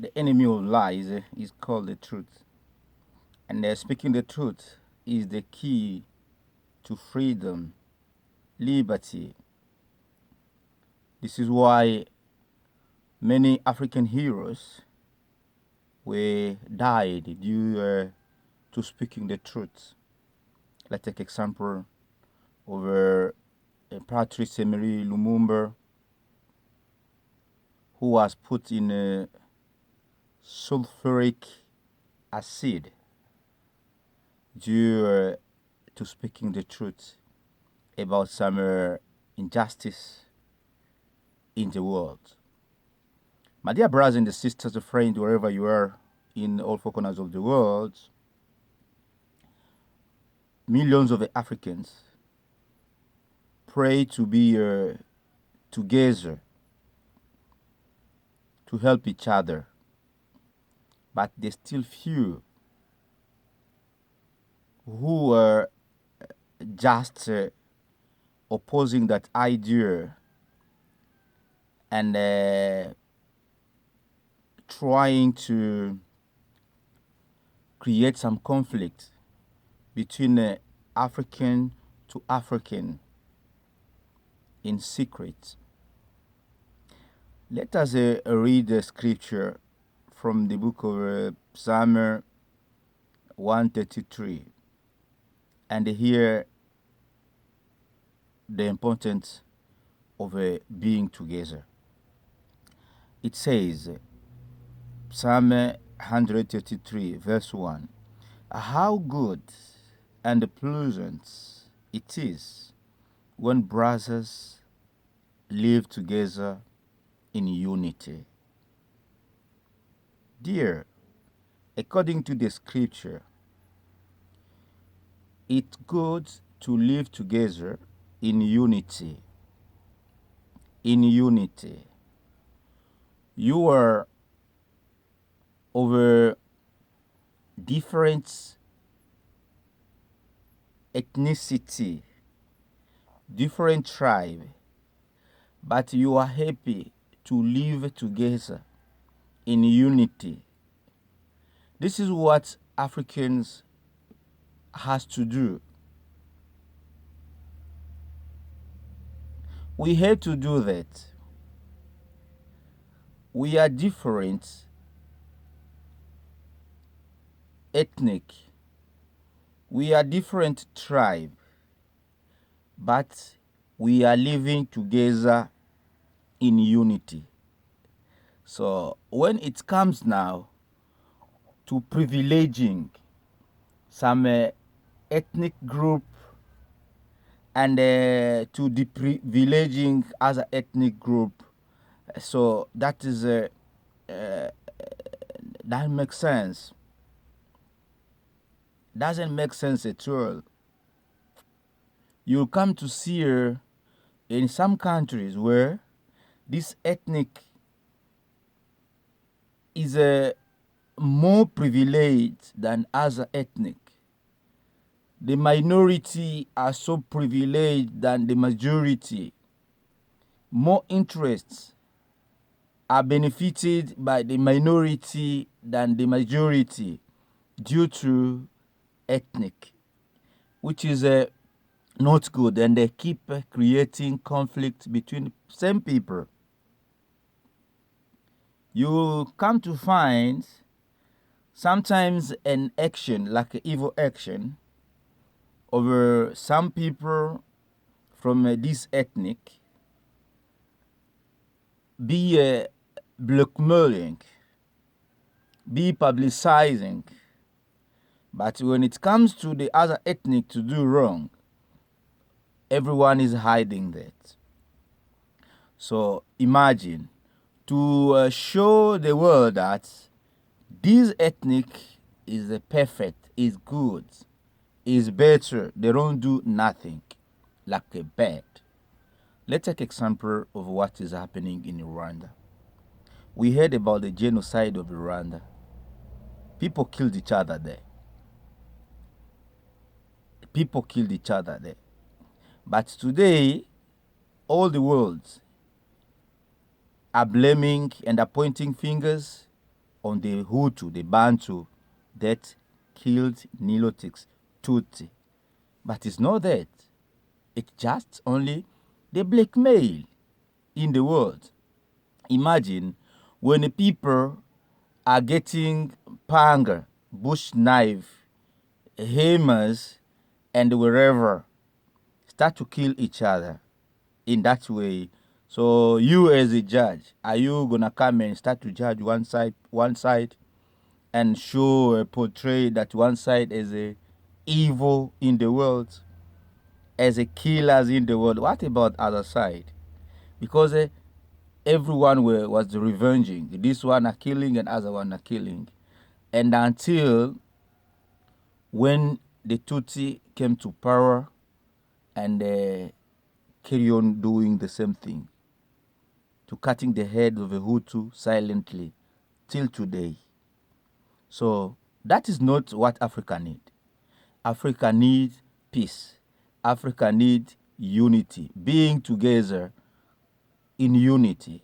the enemy of lies is called the truth. And speaking the truth is the key to freedom, liberty. This is why many African heroes were died due to speaking the truth. Let's take example of Patrice Emery Lumumba, who was put in sulfuric acid due to speaking the truth about some injustice in the world. My dear brothers and sisters, friends, wherever you are in all four corners of the world, millions of Africans pray to be together to help each other, but there's still few who are just opposing that idea and trying to create some conflict between African to African in secret. Let us read the scripture from the book of Psalm 133 and hear the importance of being together. It says, Psalm 133, verse 1, how good and pleasant it is when brothers live together in unity. Dear, according to the scripture, it's good to live together in unity. In unity. You are over different ethnicity, different tribe, but you are happy to live together in unity. This is what Africans has to do. We have to do that. We are different ethnic. We are different tribe, but we are living together in unity. So when it comes now to privileging some ethnic group and to deprivileging other ethnic group, so that is that makes sense. Doesn't make sense at all. You'll come to see in some countries where this ethnic is more privileged than other ethnic. The minority are so privileged than the majority. More interests are benefited by the minority than the majority due to ethnic, which is not good, and they keep creating conflict between same people. You come to find sometimes an action, like an evil action, over some people from this ethnic be blackmailing, be publicizing. But when it comes to the other ethnic to do wrong, everyone is hiding that. So imagine to show the world that this ethnic is perfect, is good, is better. They don't do nothing like a bad. Let's take example of what is happening in Rwanda. We heard about the genocide of Rwanda. People killed each other there. People killed each other there. But today, all the world are blaming and are pointing fingers on the Hutu, the Bantu, that killed Nilotics, Tutsi. But it's not that. It's just only the blackmail in the world. Imagine when the people are getting panga, bush knife, hammers, and wherever, start to kill each other in that way. So you as a judge, are you gonna come and start to judge one side, and show portray that one side as a evil in the world, as a killers in the world? What about other side? Because everyone was revenging. This one are killing and other one are killing, and until when the Tutsi came to power and carry on doing the same thing, to cutting the head of a Hutu silently till today. So that is not what Africa needs. Africa needs peace. Africa needs unity, being together in unity.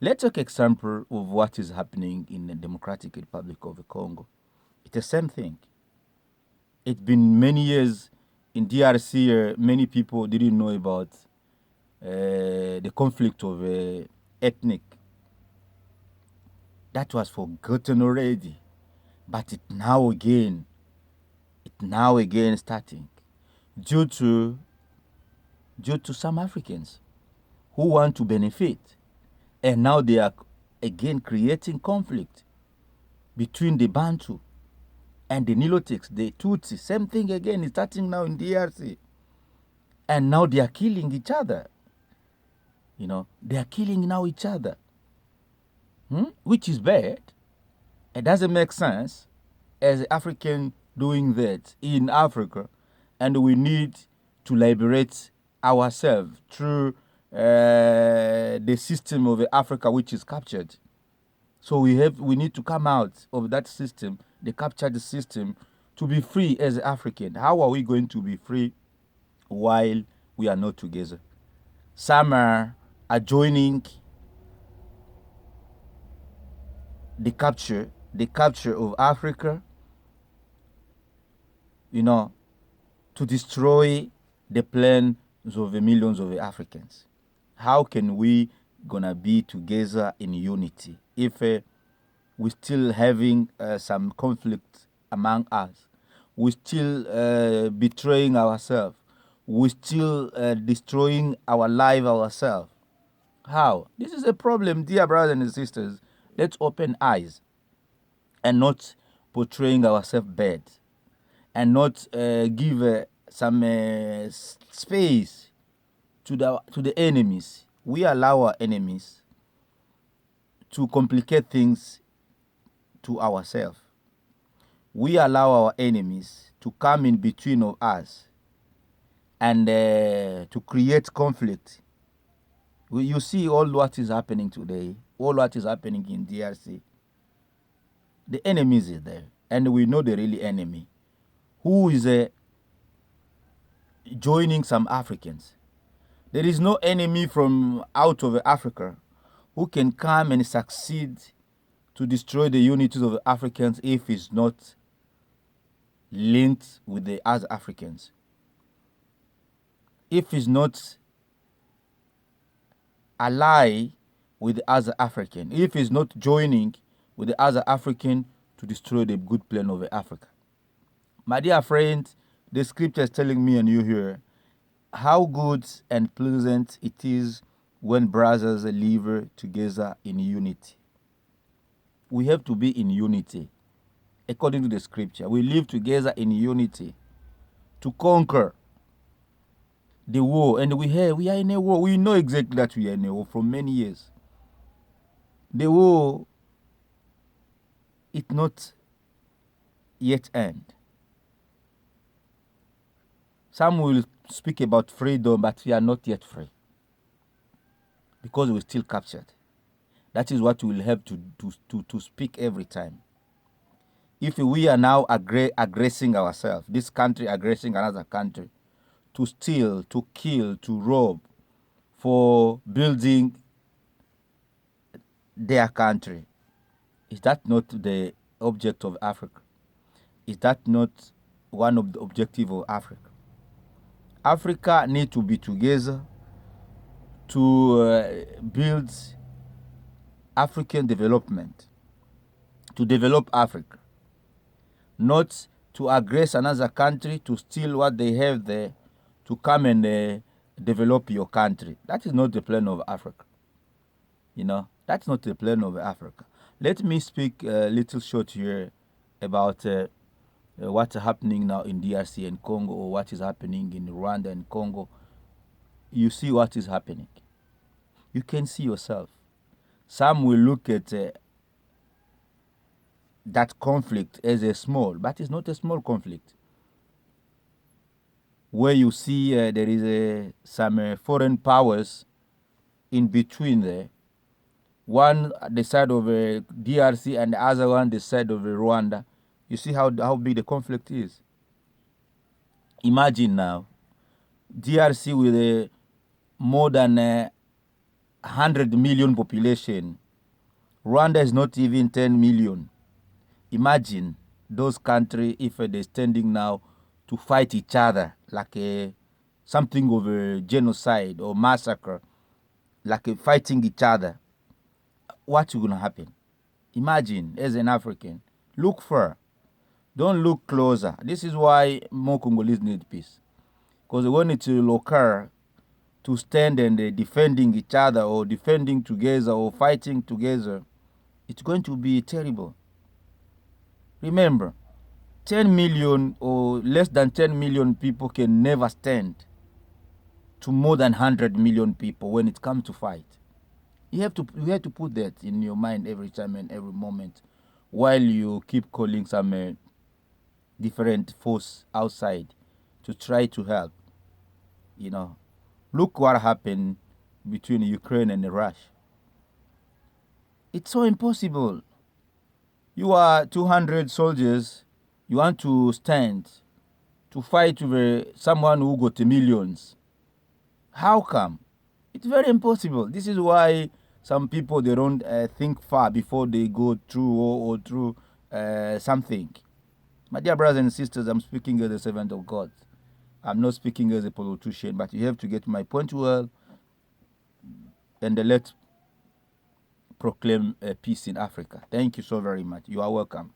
Let's take example of what is happening in the Democratic Republic of the Congo. It's the same thing. It's been many years in DRC. Many people didn't know about the conflict of ethnic. That was forgotten already, but it now again starting due to some Africans who want to benefit, and now they are again creating conflict between the Bantu and the Nilotics, the Tutsis. Same thing again is starting now in DRC, and now they are killing each other. They are killing now each other, which is bad. It doesn't make sense as an African doing that in Africa, and we need to liberate ourselves through the system of Africa which is captured. So we need to come out of that system, the captured system, to be free as African. How are we going to be free while we are not together? Some are joining the capture of Africa, to destroy the plans of the millions of Africans. How can we gonna be together in unity if we still having some conflict among us? We still betraying ourselves. We still destroying our life ourselves. How? This is a problem, dear brothers and sisters. Let's open eyes and not portraying ourselves bad, and not give some space to the enemies. We allow our enemies to complicate things to ourselves. We allow our enemies to come in between of us and to create conflict. You see all what is happening today, all what is happening in DRC. The enemy is there, and we know the really enemy, who is joining some Africans. There is no enemy from out of Africa who can come and succeed to destroy the unity of the Africans if it's not linked with the other Africans. If it's not ally with the other African, if it's not joining with the other African to destroy the good plan of Africa. My dear friend, the scripture is telling me and you here how good and pleasant it is when brothers live together in unity. We have to be in unity. According to the scripture, we live together in unity to conquer the war. And we are in a war. We know exactly that we are in a war from many years. The war is not yet end. Some will speak about freedom, but we are not yet free because we're still captured. That is what we will have to speak every time. If we are now aggressing ourselves, this country aggressing another country, to steal, to kill, to rob, for building their country, Is that not the object of Africa? Is that not one of the objectives of Africa? Africa need to be together to build African development, to develop Africa, not to aggress another country to steal what they have there, to come and develop your country. That is not the plan of Africa. You know, that's not the plan of Africa. Let me speak a little short here about what's happening now in DRC and Congo, or what is happening in Rwanda and Congo. You see what is happening. You can see yourself. Some will look at that conflict as a small, but it's not a small conflict. Where you see there is some foreign powers in between there, one the side of DRC and the other one the side of Rwanda. You see how big the conflict is. Imagine now, DRC with a more than 100 million population. Rwanda is not even 10 million. Imagine those countries if they're standing now to fight each other like something of a genocide or massacre, like fighting each other. What's going to happen? Imagine, as an African, look far. Don't look closer. This is why more Congolese need peace. Because when it will occur, to stand and defending each other or defending together or fighting together, it's going to be terrible. Remember, 10 million or less than 10 million people can never stand to more than 100 million people when it comes to fight. You have to put that in your mind every time and every moment while you keep calling some different force outside to try to help. You know, look what happened between Ukraine and Russia. It's so impossible. You are 200 soldiers, you want to stand to fight with someone who got millions. How come? It's very impossible. This is why some people, they don't think far before they go through or through something. My dear brothers and sisters, I'm speaking as a servant of God. I'm not speaking as a politician, but you have to get my point well, and let's proclaim peace in Africa. Thank you so very much. You are welcome.